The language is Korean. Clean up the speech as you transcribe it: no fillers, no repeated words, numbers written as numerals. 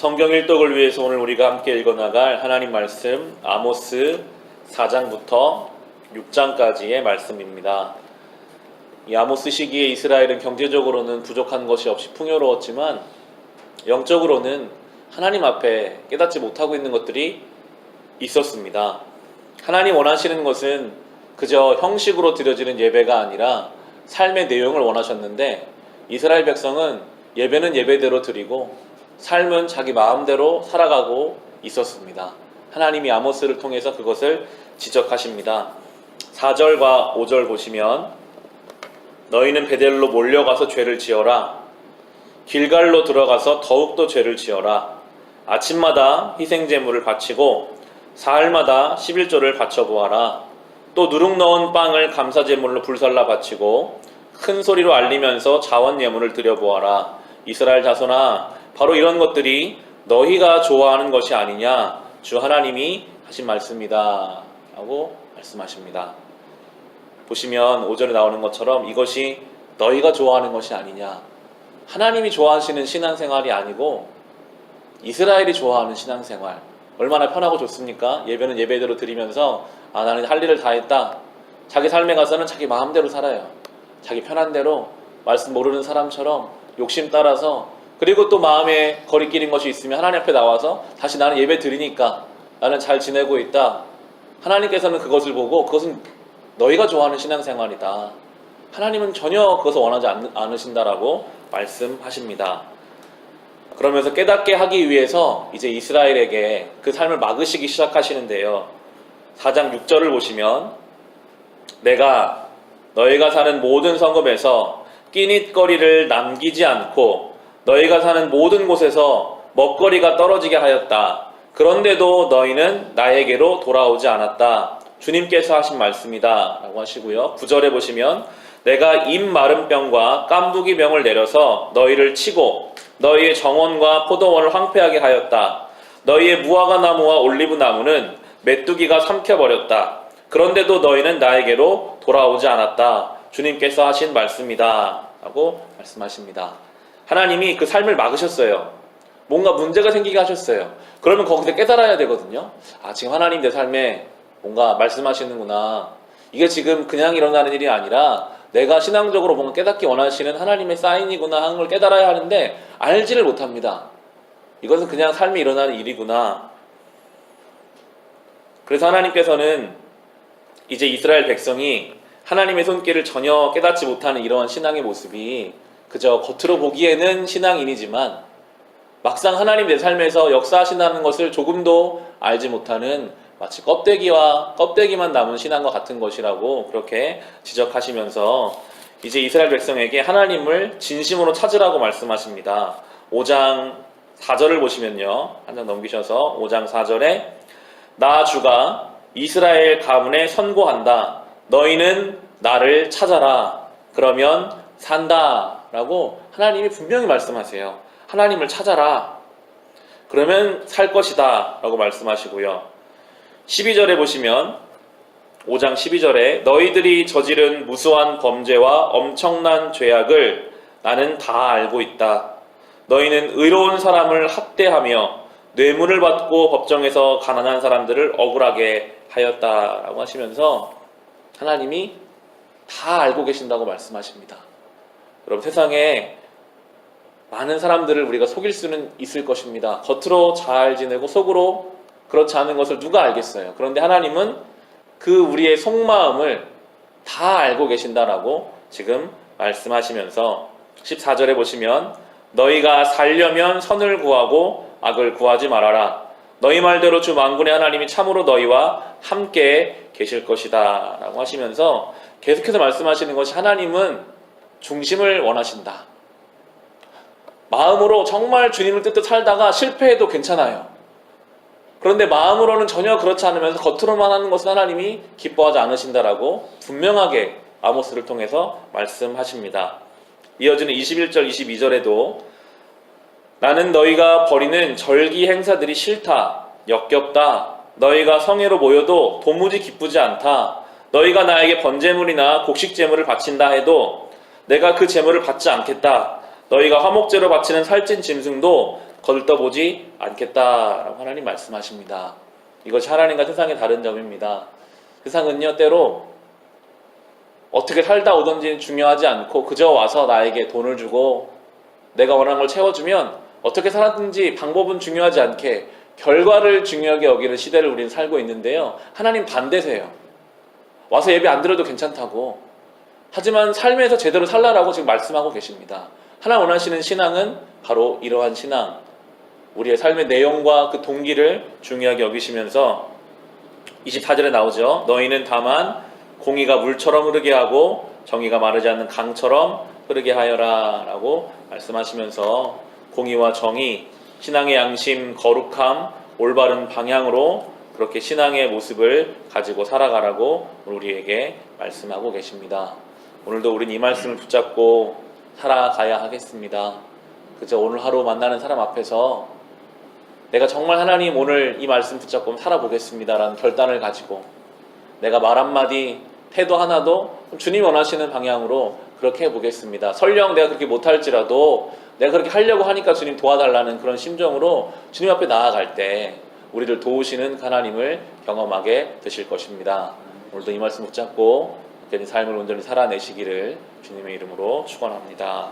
성경 일독을 위해서 오늘 우리가 함께 읽어나갈 하나님 말씀 아모스 4장부터 6장까지의 말씀입니다. 이 아모스 시기에 이스라엘은 경제적으로는 부족한 것이 없이 풍요로웠지만 영적으로는 하나님 앞에 깨닫지 못하고 있는 것들이 있었습니다. 하나님 원하시는 것은 그저 형식으로 드려지는 예배가 아니라 삶의 내용을 원하셨는데 이스라엘 백성은 예배는 예배대로 드리고 삶은 자기 마음대로 살아가고 있었습니다. 하나님이 아모스를 통해서 그것을 지적하십니다. 4절과 5절 보시면 너희는 베델로 몰려가서 죄를 지어라. 길갈로 들어가서 더욱더 죄를 지어라. 아침마다 희생제물을 바치고 사흘마다 11조를 바쳐보아라. 또 누룩 넣은 빵을 감사제물로 불살라 바치고 큰 소리로 알리면서 자원 예물을 드려보아라. 이스라엘 자손아, 바로 이런 것들이 너희가 좋아하는 것이 아니냐? 주 하나님이 하신 말씀이다 라고 말씀하십니다. 보시면 5절에 나오는 것처럼 이것이 너희가 좋아하는 것이 아니냐, 하나님이 좋아하시는 신앙생활이 아니고 이스라엘이 좋아하는 신앙생활. 얼마나 편하고 좋습니까? 예배는 예배대로 드리면서 나는 할 일을 다 했다. 자기 삶에 가서는 자기 마음대로 살아요. 자기 편한 대로 말씀 모르는 사람처럼 욕심 따라서, 그리고 또 마음에 거리끼린 것이 있으면 하나님 앞에 나와서 다시 나는 예배 드리니까 나는 잘 지내고 있다. 하나님께서는 그것을 보고 그것은 너희가 좋아하는 신앙생활이다. 하나님은 전혀 그것을 원하지 않으신다라고 말씀하십니다. 그러면서 깨닫게 하기 위해서 이제 이스라엘에게 그 삶을 막으시기 시작하시는데요. 4장 6절을 보시면 내가 너희가 사는 모든 성읍에서 끼닛거리를 남기지 않고 너희가 사는 모든 곳에서 먹거리가 떨어지게 하였다. 그런데도 너희는 나에게로 돌아오지 않았다. 주님께서 하신 말씀이다 라고 하시고요. 9절에 보시면 내가 입 마른 병과 깐부기 병을 내려서 너희를 치고 너희의 정원과 포도원을 황폐하게 하였다. 너희의 무화과 나무와 올리브 나무는 메뚜기가 삼켜버렸다. 그런데도 너희는 나에게로 돌아오지 않았다. 주님께서 하신 말씀이다 라고 말씀하십니다. 하나님이 그 삶을 막으셨어요. 뭔가 문제가 생기게 하셨어요. 그러면 거기서 깨달아야 되거든요. 지금 하나님 내 삶에 뭔가 말씀하시는구나. 이게 지금 그냥 일어나는 일이 아니라 내가 신앙적으로 뭔가 깨닫기 원하시는 하나님의 사인이구나 하는 걸 깨달아야 하는데 알지를 못합니다. 이것은 그냥 삶이 일어나는 일이구나. 그래서 하나님께서는 이제 이스라엘 백성이 하나님의 손길을 전혀 깨닫지 못하는 이러한 신앙의 모습이 그저 겉으로 보기에는 신앙인이지만 막상 하나님 내 삶에서 역사하신다는 것을 조금도 알지 못하는 마치 껍데기만 남은 신앙과 같은 것이라고 그렇게 지적하시면서 이제 이스라엘 백성에게 하나님을 진심으로 찾으라고 말씀하십니다. 5장 4절을 보시면요. 한 장 넘기셔서 5장 4절에 나 주가 이스라엘 가문에 선고한다. 너희는 나를 찾아라. 그러면 산다 라고 하나님이 분명히 말씀하세요. 하나님을 찾아라. 그러면 살 것이다 라고 말씀하시고요. 12절에 보시면 5장 12절에 너희들이 저지른 무수한 범죄와 엄청난 죄악을 나는 다 알고 있다. 너희는 의로운 사람을 학대하며 뇌물을 받고 법정에서 가난한 사람들을 억울하게 하였다라고 하시면서 하나님이 다 알고 계신다고 말씀하십니다. 여러분, 세상에 많은 사람들을 우리가 속일 수는 있을 것입니다. 겉으로 잘 지내고 속으로 그렇지 않은 것을 누가 알겠어요. 그런데 하나님은 그 우리의 속마음을 다 알고 계신다라고 지금 말씀하시면서 14절에 보시면 너희가 살려면 선을 구하고 악을 구하지 말아라. 너희 말대로 주 만군의 하나님이 참으로 너희와 함께 계실 것이다 라고 하시면서 계속해서 말씀하시는 것이 하나님은 중심을 원하신다. 마음으로 정말 주님을 뜻대로 살다가 실패해도 괜찮아요. 그런데 마음으로는 전혀 그렇지 않으면서 겉으로만 하는 것은 하나님이 기뻐하지 않으신다라고 분명하게 아모스를 통해서 말씀하십니다. 이어지는 21절, 22절에도 나는 너희가 벌이는 절기 행사들이 싫다, 역겹다. 너희가 성회로 모여도 도무지 기쁘지 않다. 너희가 나에게 번제물이나 곡식제물을 바친다 해도 내가 그 제물을 받지 않겠다. 너희가 화목제로 바치는 살찐 짐승도 거들떠보지 않겠다라고 하나님 말씀하십니다. 이것이 하나님과 세상의 다른 점입니다. 세상은요, 때로 어떻게 살다 오든지 중요하지 않고 그저 와서 나에게 돈을 주고 내가 원하는 걸 채워주면 어떻게 살았든지 방법은 중요하지 않게 결과를 중요하게 여기는 시대를 우리는 살고 있는데요. 하나님 반대세요. 와서 예배 안 드려도 괜찮다고. 하지만 삶에서 제대로 살라라고 지금 말씀하고 계십니다. 하나님 원하시는 신앙은 바로 이러한 신앙. 우리의 삶의 내용과 그 동기를 중요하게 여기시면서 24절에 나오죠. 너희는 다만 공의가 물처럼 흐르게 하고 정의가 마르지 않는 강처럼 흐르게 하여라 라고 말씀하시면서 공의와 정의, 신앙의 양심, 거룩함, 올바른 방향으로 그렇게 신앙의 모습을 가지고 살아가라고 우리에게 말씀하고 계십니다. 오늘도 우리는 이 말씀을 붙잡고 살아가야 하겠습니다. 그저 오늘 하루 만나는 사람 앞에서 내가 정말 하나님 오늘 이 말씀 붙잡고 살아보겠습니다 라는 결단을 가지고 내가 말 한마디 태도 하나도 주님 원하시는 방향으로 그렇게 해보겠습니다. 설령 내가 그렇게 못할지라도 내가 그렇게 하려고 하니까 주님 도와달라는 그런 심정으로 주님 앞에 나아갈 때 우리를 도우시는 하나님을 경험하게 되실 것입니다. 오늘도 이 말씀 붙잡고 삶을 온전히 살아내시기를 주님의 이름으로 축원합니다.